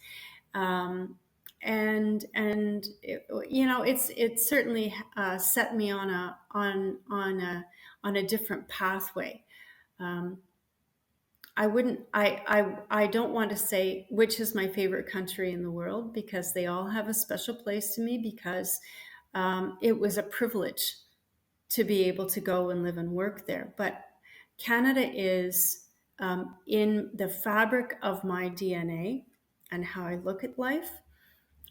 Um, and it certainly set me on a different pathway. Um, I wouldn't, I don't want to say which is my favorite country in the world because they all have a special place to me because it was a privilege to be able to go and live and work there. But Canada is in the fabric of my DNA and how I look at life.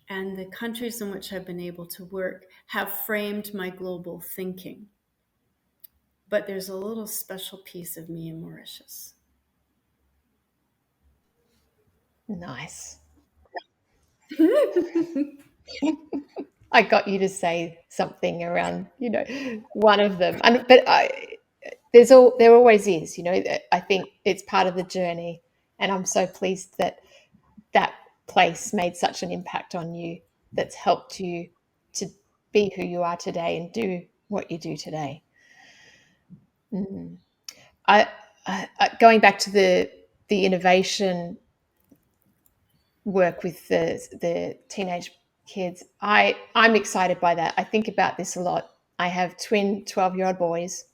And the countries in which I've been able to work have framed my global thinking. but there's a little special piece of me in Mauritius. Nice. I got you to say something around, one of them. There always is, I think it's part of the journey. And I'm so pleased that that place made such an impact on you, that's helped you to be who you are today and do what you do today. Mm. Going back to the innovation work with the teenage kids, I'm excited by that. I think about this a lot. I have twin 12-year-old boys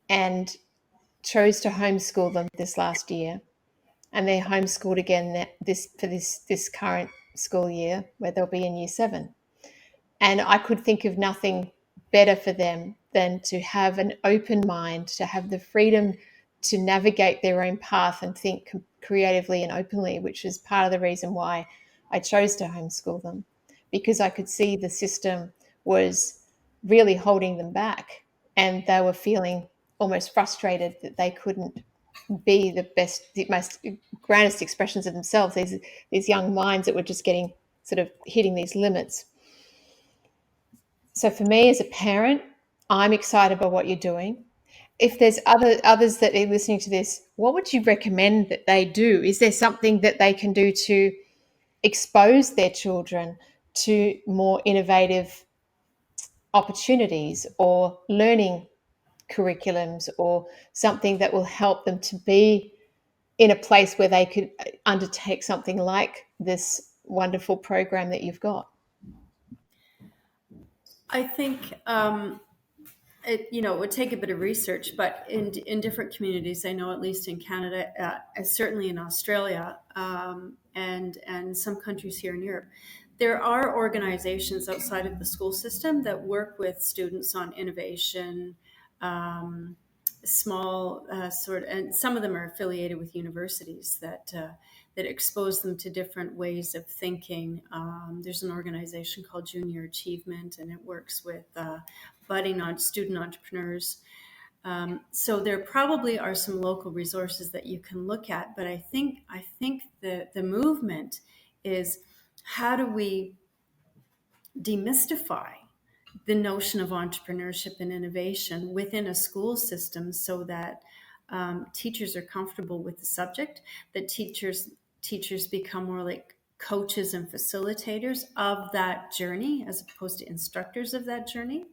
and chose to homeschool them this last year, and they're homeschooled again this current school year, where they'll be in year 7. And I could think of nothing better for them than to have an open mind, to have the freedom to navigate their own path and think creatively and openly, which is part of the reason why I chose to homeschool them, because I could see the system was really holding them back, and they were feeling almost frustrated that they couldn't be the best, the most grandest expressions of themselves. These young minds that were just getting sort of hitting these limits. So for me as a parent, I'm excited by what you're doing. If there's others that are listening to this, what would you recommend that they do? Is there something that they can do to expose their children to more innovative opportunities or learning curriculums, or something that will help them to be in a place where they could undertake something like this wonderful program that you've got? I think it would take a bit of research, but in different communities, I know at least in Canada, and certainly in Australia, and some countries here in Europe, there are organizations outside of the school system that work with students on innovation, small and some of them are affiliated with universities that expose them to different ways of thinking. There's an organization called Junior Achievement, and it works with budding on student entrepreneurs. So there probably are some local resources that you can look at, but I think the movement is, how do we demystify the notion of entrepreneurship and innovation within a school system, so that teachers are comfortable with the subject, that teachers become more like coaches and facilitators of that journey as opposed to instructors of that journey,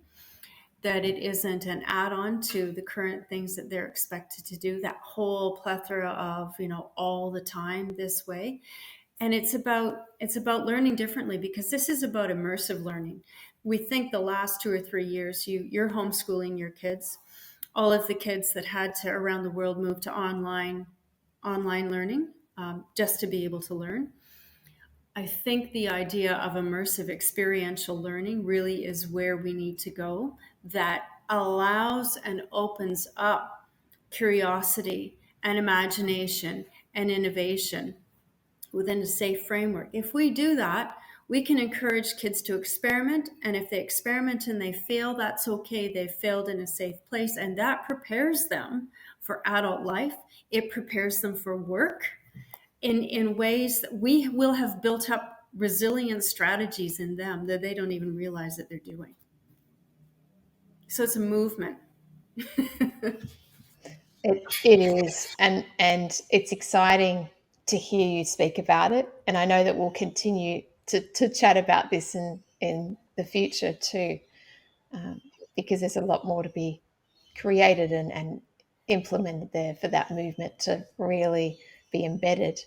that it isn't an add-on to the current things that they're expected to do, that whole plethora of, all the time this way. And it's about learning differently, because this is about immersive learning. We think the last 2 or 3 years, you're homeschooling your kids. All of the kids that had to around the world move to online learning, just to be able to learn. I think the idea of immersive experiential learning really is where we need to go, that allows and opens up curiosity and imagination and innovation within a safe framework. If we do that, we can encourage kids to experiment. And if they experiment and they fail, that's okay. They failed in a safe place. And that prepares them for adult life. It prepares them for work in ways that we will have built up resilient strategies in them that they don't even realize that they're doing. So it's a movement. It is, and it's exciting to hear you speak about it. And I know that we'll continue to chat about this in the future too, because there's a lot more to be created and implemented there for that movement to really be embedded,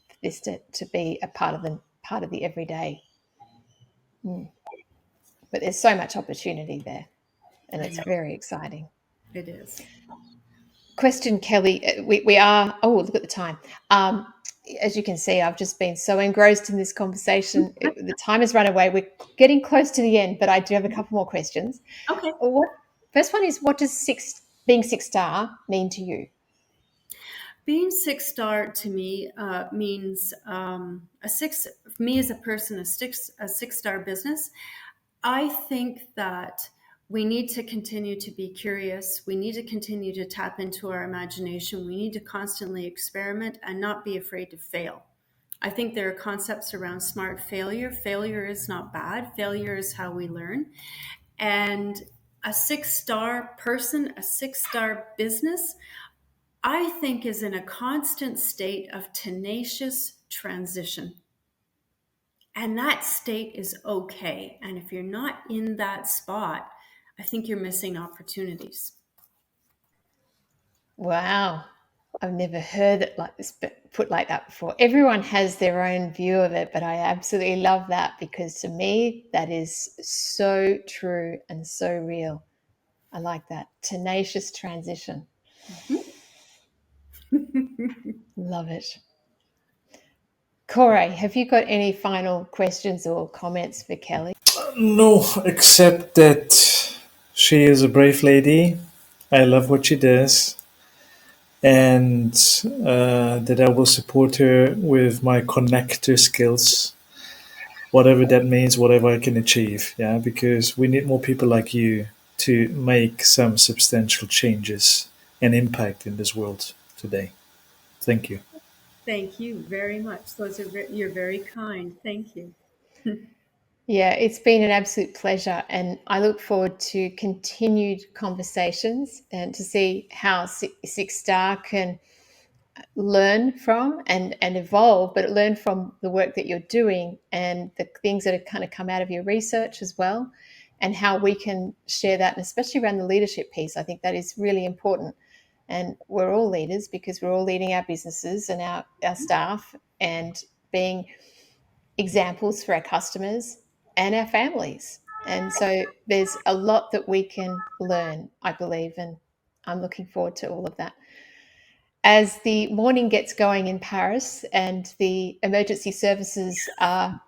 for this to be a part of the everyday. But there's so much opportunity there, and it's very exciting. It is. Question, Kelly. We are, oh, look at the time. As you can see, I've just been so engrossed in this conversation. The time has run away. We're getting close to the end, but I do have a couple more questions. Okay. First one is, what does being 6-star mean to you? Being 6-star to me means me as a person, a 6-star business. I think that we need to continue to be curious. We need to continue to tap into our imagination. We need to constantly experiment and not be afraid to fail. I think there are concepts around smart failure. Failure is not bad. Failure is how we learn. And a 6-star person, a 6-star business, I think is in a constant state of tenacious transition. And that state is okay. And if you're not in that spot, I think you're missing opportunities. Wow. I've never heard it like this, but put like that before. Everyone has their own view of it, but I absolutely love that because to me, that is so true and so real. I like that. Tenacious transition. Love it. Corey, have you got any final questions or comments for Kelly? No, except that she is a brave lady. I love what she does. And that I will support her with my connector skills, whatever that means, whatever I can achieve. Yeah, because we need more people like you to make some substantial changes and impact in this world today. Thank you. Thank you very much. You're very kind. Thank you. Yeah, it's been an absolute pleasure, and I look forward to continued conversations and to see how Six Star can learn from and evolve, but learn from the work that you're doing and the things that have kind of come out of your research as well, and how we can share that, and especially around the leadership piece. I think that is really important. And we're all leaders because we're all leading our businesses and our staff and being examples for our customers and our families. And so there's a lot that we can learn, I believe, and I'm looking forward to all of that. As the morning gets going in Paris and the emergency services are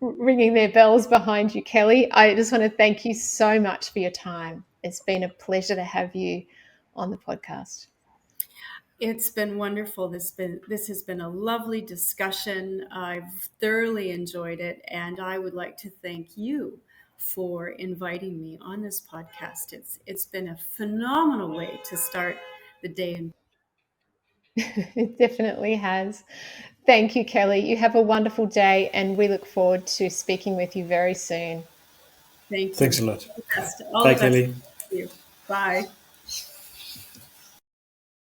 ringing their bells behind you, Kelly, I just want to thank you so much for your time. It's been a pleasure to have you on the podcast. It's been wonderful. This has been a lovely discussion. I've thoroughly enjoyed it, and I would like to thank you for inviting me on this podcast. It's been a phenomenal way to start the day. It definitely has. Thank you, Kelly. You have a wonderful day, and we look forward to speaking with you very soon. Thank Thanks you. a lot. All Bye, the best Kelly. to you. Bye.